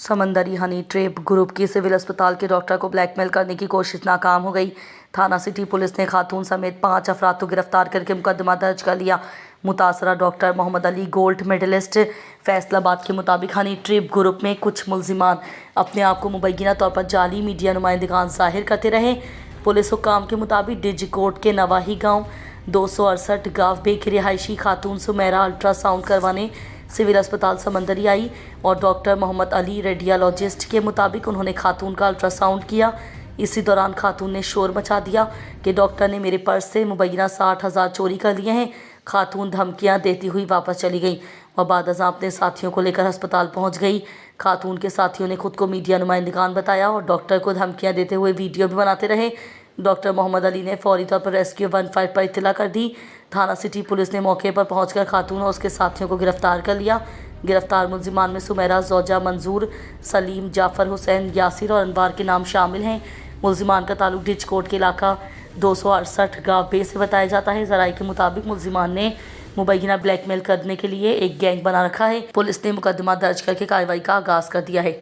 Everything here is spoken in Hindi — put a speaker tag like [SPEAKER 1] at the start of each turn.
[SPEAKER 1] समंदरी हनी ट्रैप ग्रुप की सिविल अस्पताल के डॉक्टर को ब्लैकमेल करने की कोशिश नाकाम हो गई। थाना सिटी पुलिस ने खातून समेत 5 अफराद को गिरफ्तार करके मुकदमा दर्ज कर लिया। मुतासरा doctor Mohammad Ali gold medalist Faisalabad के मुताबिक हनी ट्रैप ग्रुप में कुछ मुलजिमान अपने आप को मुबैना तौर पर जाली मीडिया नुमाइंदगान जाहिर करते रहे। पुलिस हुक्काम के मुताबिक डिजिकोट के नवाही गाँव 268 गाँव बे की रिहायशी खातून सुमेरा अल्ट्रासाउंड करवाने सिविल अस्पताल समंदरी आई और डॉक्टर मोहम्मद अली रेडियोलॉजिस्ट के मुताबिक उन्होंने खातून का अल्ट्रासाउंड किया। इसी दौरान खातून ने शोर मचा दिया कि डॉक्टर ने मेरे पर्स से मुबैना 60,000 चोरी कर लिए हैं। खातून धमकियां देती हुई वापस चली गई और बाद अज़ां अपने साथियों को लेकर अस्पताल पहुंच गई। खातून के साथियों ने खुद को मीडिया नुमाइंदगान बताया और डॉक्टर को धमकियां देते हुए वीडियो भी बनाते रहे। डॉक्टर मोहम्मद अली ने फौरी तौर पर रेस्क्यू 15 पर इत्तला कर दी। थाना सिटी पुलिस ने मौके पर पहुंचकर खातून और उसके साथियों को गिरफ्तार कर लिया। गिरफ्तार मुलजिमान में सुमेरा, जोजा, मंजूर, सलीम, जाफ़र हुसैन, यासिर और अनवार के नाम शामिल हैं। मुलजिमान का ताल्लुक डिजकोट के इलाका 268 गाँव बे से बताया जाता है। ज़राए के मुताबिक मुलजिमान ने मुबैना ब्लैकमेल करने के लिए एक गैंग बना रखा है। पुलिस ने मुकदमा दर्ज करके कार्रवाई का आगाज़ कर दिया है।